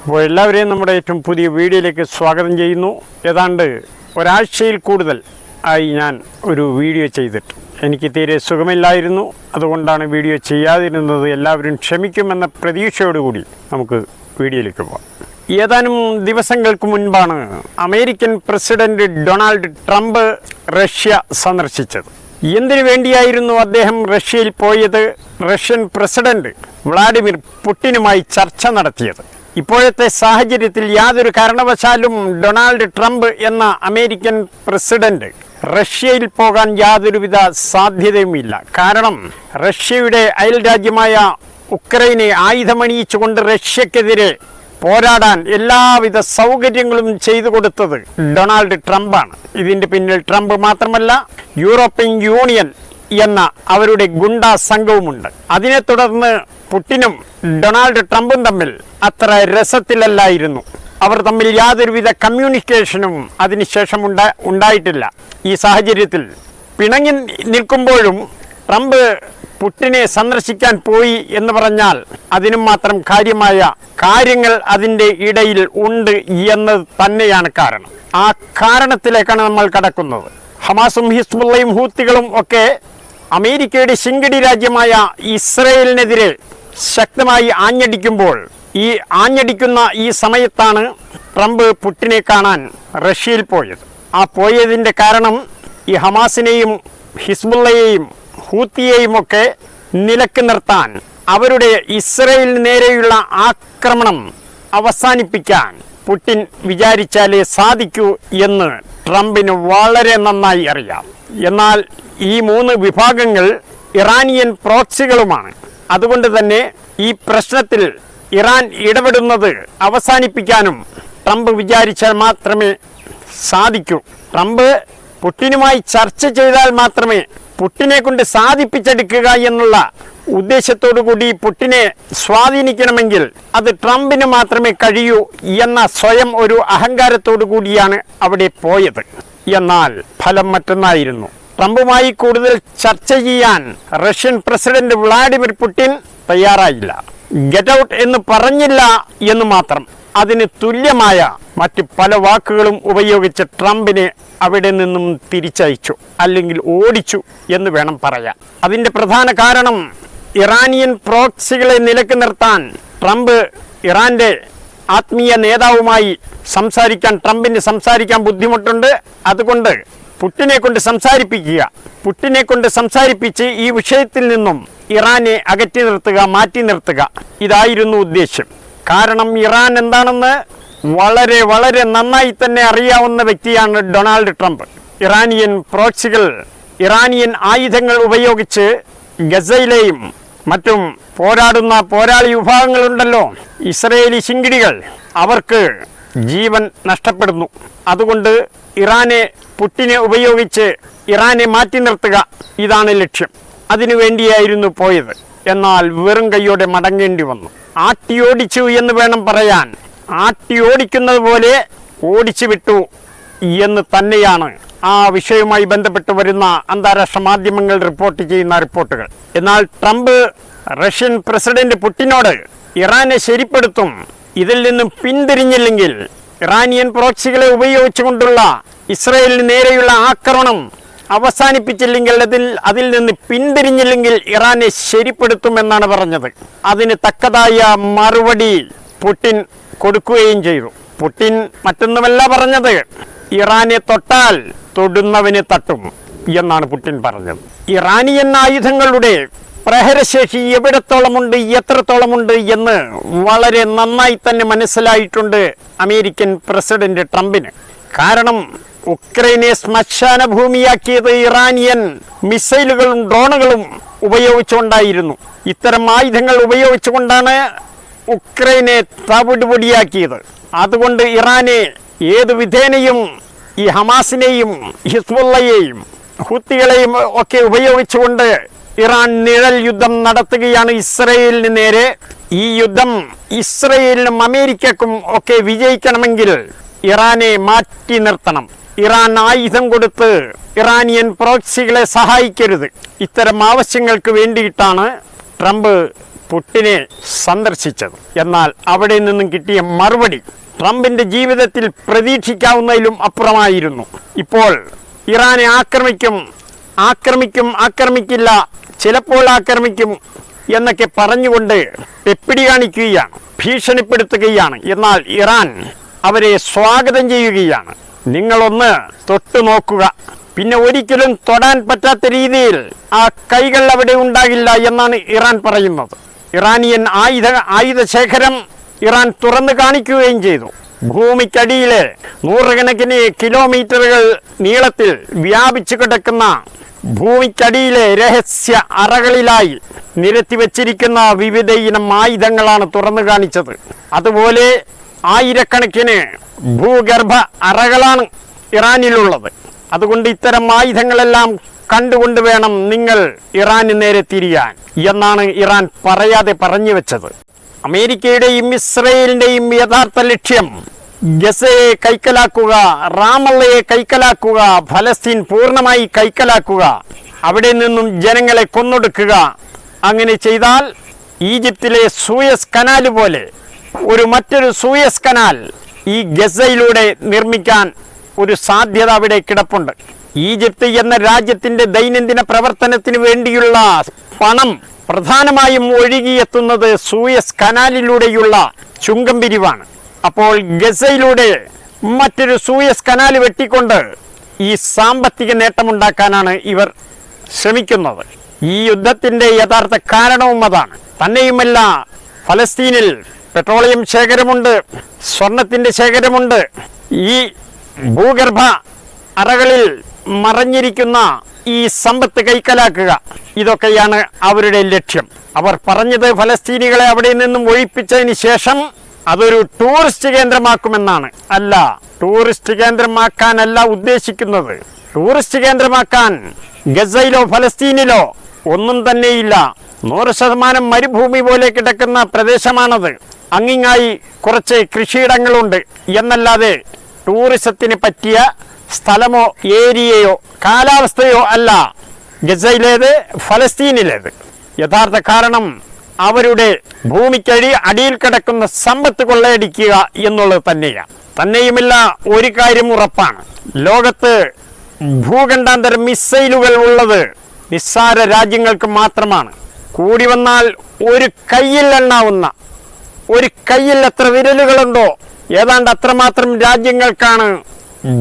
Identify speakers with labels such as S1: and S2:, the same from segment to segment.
S1: അപ്പോൾ എല്ലാവരെയും നമ്മുടെ ഏറ്റവും പുതിയ വീഡിയോയിലേക്ക് സ്വാഗതം ചെയ്യുന്നു. ഏതാണ്ട് ഒരാഴ്ചയിൽ കൂടുതൽ ആയി ഞാൻ ഒരു വീഡിയോ ചെയ്തിട്ട്. എനിക്ക് തീരെ സുഖമില്ലായിരുന്നു, അതുകൊണ്ടാണ് വീഡിയോ ചെയ്യാതിരുന്നത്. എല്ലാവരും ക്ഷമിക്കുമെന്ന പ്രതീക്ഷയോടുകൂടി നമുക്ക് വീഡിയോയിലേക്ക് പോകാം. ഏതാനും ദിവസങ്ങൾക്ക് മുൻപാണ് American president Donald Trump Russia സന്ദർശിച്ചത്. എന്തിനു വേണ്ടിയായിരുന്നു അദ്ദേഹം റഷ്യയിൽ പോയത്? റഷ്യൻ പ്രസിഡന്റ് വ്ളാഡിമിർ പുടിനുമായി ചർച്ച നടത്തിയത്. ഇപ്പോഴത്തെ സാഹചര്യത്തിൽ യാതൊരു കാരണവശാലും ഡൊണാൾഡ് ട്രംപ് എന്ന അമേരിക്കൻ പ്രസിഡന്റ് റഷ്യയിൽ പോകാൻ യാതൊരുവിധ സാധ്യതയുമില്ല. കാരണം റഷ്യയുടെ അയൽ രാജ്യമായ ഉക്രൈനെ ആയുധമണിയിച്ചുകൊണ്ട് റഷ്യക്കെതിരെ പോരാടാൻ എല്ലാവിധ സൗകര്യങ്ങളും ചെയ്തു കൊടുത്തത് ഡൊണാൾഡ് ട്രംപാണ്. ഇതിൻ്റെ പിന്നിൽ ട്രംപ് മാത്രമല്ല, യൂറോപ്യൻ യൂണിയൻ എന്ന അവരുടെ ഗുണ്ടാ സംഘവുമുണ്ട്. അതിനെ തുടർന്ന് പുടിനും ഡൊണാൾഡ് ട്രംപും തമ്മിൽ അത്ര രസത്തിലല്ലായിരുന്നു. അവർ തമ്മിൽ യാതൊരുവിധ കമ്മ്യൂണിക്കേഷനും അതിനുശേഷം ഉണ്ടായിട്ടില്ല. ഈ സാഹചര്യത്തിൽ പിണങ്ങി നിൽക്കുമ്പോഴും ട്രംപ് പുടിനെ സന്ദർശിക്കാൻ പോയി എന്ന് പറഞ്ഞാൽ അതിനും മാത്രം കാര്യമായ കാര്യങ്ങൾ അതിൻ്റെ ഇടയിൽ ഉണ്ട് എന്നത് തന്നെയാണ് കാരണം. ആ കാരണത്തിലേക്കാണ് നമ്മൾ കടക്കുന്നത്. ഹമാസും ഹിസ്ബുള്ളയും ഹൂത്തികളും ഒക്കെ അമേരിക്കയുടെ ശിങ്കടി രാജ്യമായ ഇസ്രയേലിനെതിരെ ശക്തമായി ആഞ്ഞടിക്കുമ്പോൾ, ഈ ആഞ്ഞടിക്കുന്ന ഈ സമയത്താണ് ട്രംപ് പുടിനെ കാണാൻ റഷ്യയിൽ പോയത്. ആ പോയതിൻ്റെ കാരണം ഈ ഹമാസിനെയും ഹിസ്ബുള്ളയെയും ഹൂത്തിയെയും ഒക്കെ നിലക്ക് നിർത്താൻ, അവരുടെ ഇസ്രയേലിന് നേരെയുള്ള ആക്രമണം അവസാനിപ്പിക്കാൻ പുടിൻ വിചാരിച്ചാലേ സാധിക്കൂ എന്ന് ട്രംപിന് വളരെ നന്നായി അറിയാം. എന്നാൽ ഈ മൂന്ന് വിഭാഗങ്ങൾ ഇറാനിയൻ പ്രോക്സികളുമാണ്. അതുകൊണ്ട് തന്നെ ഈ പ്രശ്നത്തിൽ ഇറാൻ ഇടപെടുന്നത് അവസാനിപ്പിക്കാനും ട്രംപ് വിചാരിച്ചാൽ മാത്രമേ സാധിക്കൂ. ട്രംപ് പുടിനുമായി ചർച്ച ചെയ്താൽ മാത്രമേ പുടിനെ കൊണ്ട് സാധിപ്പിച്ചെടുക്കുക എന്നുള്ള ഉദ്ദേശത്തോടു കൂടി പുടിനെ സ്വാധീനിക്കണമെങ്കിൽ അത് ട്രംപിന് മാത്രമേ കഴിയൂ എന്ന സ്വയം ഒരു അഹങ്കാരത്തോടു കൂടിയാണ് അവിടെ പോയത്. എന്നാൽ ഫലം മറ്റൊന്നായിരുന്നു. ട്രംപുമായി കൂടുതൽ ചർച്ച ചെയ്യാൻ റഷ്യൻ പ്രസിഡന്റ് വ്ളാഡിമിർ പുടിൻ തയ്യാറായില്ല. ഗെറ്റ് ഔട്ട് എന്ന് പറഞ്ഞില്ല എന്ന് മാത്രം, അതിന് തുല്യമായ മറ്റ് പല വാക്കുകളും ഉപയോഗിച്ച് ട്രംപിനെ അവിടെ നിന്നും തിരിച്ചയച്ചു, അല്ലെങ്കിൽ ഓടിച്ചു എന്ന് വേണം പറയാൻ. അതിൻ്റെ പ്രധാന കാരണം ഇറാനിയൻ പ്രോക്സികളെ നിലക്ക് നിർത്താൻ ട്രംപ് ഇറാന്റെ ആത്മീയ നേതാവുമായി ട്രംപിന് സംസാരിക്കാൻ ബുദ്ധിമുട്ടുണ്ട്. അതുകൊണ്ട് പുടിനെ കൊണ്ട് സംസാരിപ്പിക്കുക, പുടിനെ കൊണ്ട് സംസാരിപ്പിച്ച് ഈ വിഷയത്തിൽ നിന്നും ഇറാനെ അകറ്റി നിർത്തുക, മാറ്റി നിർത്തുക, ഇതായിരുന്നു ഉദ്ദേശ്യം. കാരണം ഇറാൻ എന്താണെന്ന് വളരെ വളരെ നന്നായി തന്നെ അറിയാവുന്ന വ്യക്തിയാണ് ഡൊണാൾഡ് ട്രംപ്. ഇറാനിയൻ പ്രോക്സികൾ, ഇറാനിയൻ ആയുധങ്ങൾ ഉപയോഗിച്ച് ഗസയിലെയും മറ്റും പോരാടുന്ന പോരാളി വിഭാഗങ്ങളുണ്ടല്ലോ, ഇസ്രയേലി ശിങ്കിടികൾ, അവർക്ക് ജീവൻ നഷ്ടപ്പെടുന്നു. അതുകൊണ്ട് പുടിനെ ഉപയോഗിച്ച് ഇറാനെ മാറ്റി നിർത്തുക, ഇതാണ് ലക്ഷ്യം. അതിനുവേണ്ടിയായിരുന്നു പോയത്. എന്നാൽ വെറും കൈയോടെ മടങ്ങേണ്ടി വന്നു. ആട്ടിയോടിച്ചു എന്ന് വേണം പറയാൻ. ആട്ടിയോടിക്കുന്നത് പോലെ ഓടിച്ചു വിട്ടു എന്ന് തന്നെയാണ് ആ വിഷയവുമായി ബന്ധപ്പെട്ട് വരുന്ന അന്താരാഷ്ട്ര മാധ്യമങ്ങൾ റിപ്പോർട്ട് ചെയ്യുന്ന റിപ്പോർട്ടുകൾ. എന്നാൽ ട്രംപ് റഷ്യൻ പ്രസിഡന്റ് പുടിനോട് ഇറാനെ ശരിപ്പെടുത്തും, ഇതിൽ നിന്നും പിന്തിരിഞ്ഞില്ലെങ്കിൽ, ഇറാനിയൻ പ്രോക്സികളെ ഉപയോഗിച്ചുകൊണ്ടുള്ള ഇസ്രയേലിന് നേരെയുള്ള ആക്രമണം അവസാനിപ്പിച്ചില്ലെങ്കിൽ, അതിൽ നിന്ന് പിന്തിരിഞ്ഞില്ലെങ്കിൽ ഇറാനെ ശരിപ്പെടുത്തുമെന്നാണ് പറഞ്ഞത്. അതിന് തക്കതായ മറുപടി പുടിൻ കൊടുക്കുകയും ചെയ്തു. പുടിൻ മറ്റൊന്നുമല്ല പറഞ്ഞത്, ഇറാനെ തൊട്ടാൽ തൊടുന്നവനെ തട്ടും എന്നാണ് പുടിൻ പറഞ്ഞത്. ഇറാനിയൻ ആയുധങ്ങളുടെ പ്രഹരശേഷി എവിടത്തോളമുണ്ട്, എത്രത്തോളമുണ്ട് എന്ന് വളരെ നന്നായി തന്നെ മനസ്സിലായിട്ടുണ്ട് അമേരിക്കൻ പ്രസിഡന്റ് ട്രംപിന്. കാരണം ഉക്രൈനെ ശ്മശാന ഭൂമിയാക്കിയത് ഇറാനിയൻ മിസൈലുകളും ഡ്രോണുകളും ഉപയോഗിച്ചുകൊണ്ടായിരുന്നു. ഇത്തരം ആയുധങ്ങൾ ഉപയോഗിച്ചുകൊണ്ടാണ് ഉക്രൈനെ തവിടുപൊടിയാക്കിയത്. അതുകൊണ്ട് ഇറാനെ ഏതു വിധേനയും ഈ ഹമാസിനെയും ഹിസ്ബുള്ളയെയും ഹൂത്തികളെയും ഒക്കെ ഉപയോഗിച്ചുകൊണ്ട് ഇറാൻ നിഴൽ യുദ്ധം നടത്തുകയാണ് ഇസ്രയേലിന് നേരെ. ഈ യുദ്ധം ഇസ്രയേലിനും അമേരിക്കക്കും ഒക്കെ വിജയിക്കണമെങ്കിൽ ഇറാനെ മാറ്റി നിർത്തണം. ഇറാൻ ആയുധം കൊടുത്ത് ഇറാനിയൻ പ്രോക്സികളെ സഹായിക്കരുത്. ഇത്തരം ആവശ്യങ്ങൾക്ക് വേണ്ടിയിട്ടാണ് ട്രംപ് പുട്ടിനെ സന്ദർശിച്ചത്. എന്നാൽ അവിടെ നിന്നും കിട്ടിയ മറുപടി ട്രംപിന്റെ ജീവിതത്തിൽ പ്രതീക്ഷിക്കാവുന്നതിലും അപ്പുറമായിരുന്നു. ഇപ്പോൾ ഇറാനെ ആക്രമിക്കില്ല, ചിലപ്പോൾ ആക്രമിക്കും എന്നൊക്കെ പറഞ്ഞുകൊണ്ട് പെപ്പിടി കാണിക്കുകയാണ്, ഭീഷണിപ്പെടുത്തുകയാണ്. എന്നാൽ ഇറാൻ അവരെ സ്വാഗതം ചെയ്യുകയാണ്. നിങ്ങളൊന്ന് തൊട്ടു നോക്കുക, പിന്നെ ഒരിക്കലും തൊടാൻ പറ്റാത്ത രീതിയിൽ ആ കൈകൾ അവിടെ ഉണ്ടാകില്ല എന്നാണ് ഇറാൻ പറയുന്നത്. ഇറാനിയൻ ആയുധ ശേഖരം ഇറാൻ തുറന്നു കാണിക്കുകയും ചെയ്തു. ഭൂമിക്കടിയിലെ നൂറുകണക്കിന് കിലോമീറ്ററുകൾ നീളത്തിൽ വ്യാപിച്ചു കിടക്കുന്ന ഭൂമിക്കടിയിലെ രഹസ്യ അറകളിലായി നിരത്തിവച്ചിരിക്കുന്ന വിവിധ ഇനം ആയുധങ്ങളാണ് തുറന്നു കാണിച്ചത്. അതുപോലെ ആയിരക്കണക്കിന് ഭൂഗർഭ അറകളാണ് ഇറാനിലുള്ളത്. അതുകൊണ്ട് ഇത്തരം ആയുധങ്ങളെല്ലാം കണ്ടുകൊണ്ട് വേണം നിങ്ങൾ ഇറാന് നേരെ തിരിയാൻ എന്നാണ് ഇറാൻ പറയാതെ പറഞ്ഞു വെച്ചത്. അമേരിക്കയുടെയും ഇസ്രയേലിന്റെയും യഥാർത്ഥ ലക്ഷ്യം ഗസയെ കൈക്കലാക്കുക, റാമല്ലയെ കൈക്കലാക്കുക, ഫലസ്തീൻ പൂർണ്ണമായി കൈക്കലാക്കുക, അവിടെ നിന്നും ജനങ്ങളെ കൊന്നൊടുക്കുക. അങ്ങനെ ചെയ്താൽ ഈജിപ്തിലെ സൂയസ് കനാൽ പോലെ മറ്റൊരു സൂയസ് കനാൽ ഈ ഗസയിലൂടെ നിർമ്മിക്കാൻ ഒരു സാധ്യത അവിടെ കിടപ്പുണ്ട്. ഈജിപ്ത് എന്ന രാജ്യത്തിന്റെ ദൈനംദിന പ്രവർത്തനത്തിന് വേണ്ടിയുള്ള പണം പ്രധാനമായും ഒഴുകിയെത്തുന്നത് സൂയസ് കനാലിലൂടെയുള്ള ചുങ്കം പിരിവാണ്. അപ്പോൾ ഗസയിലൂടെ മറ്റൊരു സൂയസ് കനാൽ വെട്ടിക്കൊണ്ട് ഈ സാമ്പത്തിക നേട്ടമുണ്ടാക്കാനാണ് ഇവർ ശ്രമിക്കുന്നത്. ഈ യുദ്ധത്തിന്റെ യഥാർത്ഥ കാരണവും അതാണ്. തന്നെയുമല്ല, ഫലസ്തീനിൽ പെട്രോളിയം ശേഖരമുണ്ട്, സ്വർണത്തിന്റെ ശേഖരമുണ്ട്. ഈ ഭൂഗർഭ അറകളിൽ മറഞ്ഞിരിക്കുന്ന ഈ സമ്പത്ത് കൈക്കലാക്കുക, ഇതൊക്കെയാണ് അവരുടെ ലക്ഷ്യം. അവർ പറഞ്ഞത് ഫലസ്തീനികളെ അവിടെ നിന്നും ഒഴിപ്പിച്ചതിന് ശേഷം അതൊരു ടൂറിസ്റ്റ് കേന്ദ്രമാക്കുമെന്നാണ്. അല്ല, ടൂറിസ്റ്റ് കേന്ദ്രമാക്കാനല്ല ഉദ്ദേശിക്കുന്നത്. ടൂറിസ്റ്റ് കേന്ദ്രമാക്കാൻ ഗസയിലോ ഫലസ്തീനിലോ ഒന്നും തന്നെയില്ല. 100% മരുഭൂമി പോലെ കിടക്കുന്ന പ്രദേശമാണത്. അങ്ങിങ്ങായി കുറച്ച് കൃഷിയിടങ്ങളുണ്ട് എന്നല്ലാതെ ടൂറിസത്തിന് പറ്റിയ സ്ഥലമോ ഏരിയയോ കാലാവസ്ഥയോ അല്ല ഗസയിലേത്, ഫലസ്തീനിലേത്. യഥാർത്ഥ കാരണം അവരുടെ അടിയിൽ കിടക്കുന്ന സമ്പത്ത് കൊള്ളയടിക്കുക എന്നുള്ളത് തന്നെയാണ്. തന്നെയുമല്ല, ഒരു കാര്യം ഉറപ്പാണ്, ലോകത്ത് ഭൂഖണ്ഡാന്തര മിസൈലുകൾ ഉള്ളത് നിസ്സാര രാജ്യങ്ങൾക്ക് മാത്രമാണ്. കൂടി വന്നാൽ ഒരു കയ്യിൽ എണ്ണാവുന്ന, ഒരു കയ്യിൽ എത്ര വിരലുകളുണ്ടോ ഏതാണ്ട് അത്രമാത്രം രാജ്യങ്ങൾക്കാണ്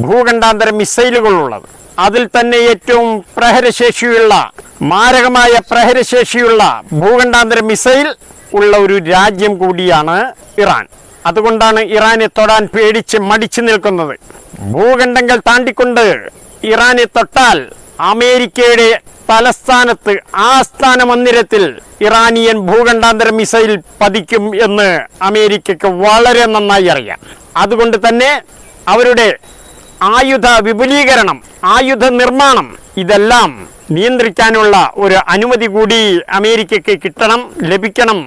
S1: ഭൂഖണ്ഡാന്തര മിസൈലുകളുള്ളത്. അതിൽ തന്നെ ഏറ്റവും മാരകമായ പ്രഹരശേഷിയുള്ള ഭൂഖണ്ഡാന്തര മിസൈൽ ഉള്ള ഒരു രാജ്യം കൂടിയാണ് ഇറാൻ. അതുകൊണ്ടാണ് ഇറാനെ തൊടാൻ പേടിച്ച് മടിച്ചു നിൽക്കുന്നത്. ഭൂഖണ്ഡങ്ങൾ താണ്ടിക്കൊണ്ട് ഇറാനെ തൊട്ടാൽ അമേരിക്കയുടെ തലസ്ഥാനത്ത് ആസ്ഥാന മന്ദിരത്തിൽ ഇറാനിയൻ ഭൂഖണ്ഡാന്തര മിസൈൽ പതിക്കും എന്ന് അമേരിക്കയ്ക്ക് വളരെ നന്നായി അറിയാം. അതുകൊണ്ട് തന്നെ അവരുടെ ആയുധ വിപുലീകരണം, ആയുധ നിർമ്മാണം, ഇതെല്ലാം നിയന്ത്രിക്കാനുള്ള ഒരു അനുമതി കൂടി അമേരിക്കയ്ക്ക് ലഭിക്കണം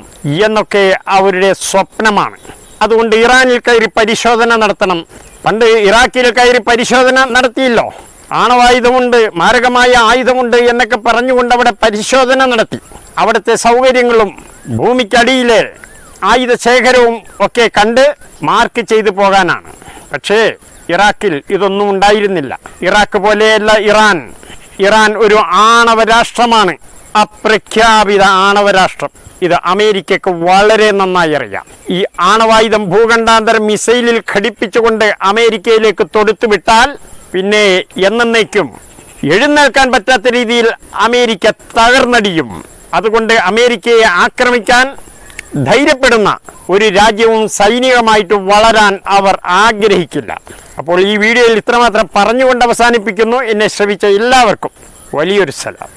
S1: എന്നൊക്കെ അവരുടെ സ്വപ്നമാണ്. അതുകൊണ്ട് ഇറാനിൽ കയറി പരിശോധന നടത്തണം. പണ്ട് ഇറാഖിൽ കയറി പരിശോധന നടത്തിയല്ലോ. ആണവായുധമുണ്ട്, മാരകമായ ആയുധമുണ്ട് എന്നൊക്കെ പറഞ്ഞുകൊണ്ട് അവിടെ പരിശോധന നടത്തി. അവിടുത്തെ സൗകര്യങ്ങളും ഭൂമിക്കടിയിലെ ആയുധ ശേഖരവും ഒക്കെ കണ്ട് മാർക്ക് ചെയ്തു പോകാനാണ്. പക്ഷേ ഇറാഖിൽ ഇതൊന്നും ഉണ്ടായിരുന്നില്ല. ഇറാഖ് പോലെയല്ല ഇറാൻ ഒരു ആണവ രാഷ്ട്രമാണ്, അപ്രഖ്യാപിത ആണവ രാഷ്ട്രം. ഇത് അമേരിക്കയ്ക്ക് വളരെ നന്നായി അറിയാം. ഈ ആണവായുധം ഭൂഖണ്ഡാന്തര മിസൈലിൽ ഘടിപ്പിച്ചുകൊണ്ട് അമേരിക്കയിലേക്ക് തൊടുത്തുവിട്ടാൽ പിന്നെ എന്നേക്കും എഴുന്നേൽക്കാൻ പറ്റാത്ത രീതിയിൽ അമേരിക്ക തകർന്നടിയും. അതുകൊണ്ട് അമേരിക്കയെ ആക്രമിക്കാൻ ധൈര്യപ്പെടുന്ന ഒരു രാജ്യവും സൈനികമായിട്ട് വളരാൻ അവർ ആഗ്രഹിക്കില്ല. അപ്പോൾ ഈ വീഡിയോയിൽ ഇത്രമാത്രം പറഞ്ഞുകൊണ്ട് അവസാനിപ്പിക്കുന്നു. എന്നെ ശ്രവിച്ച എല്ലാവർക്കും വലിയൊരു സലാം.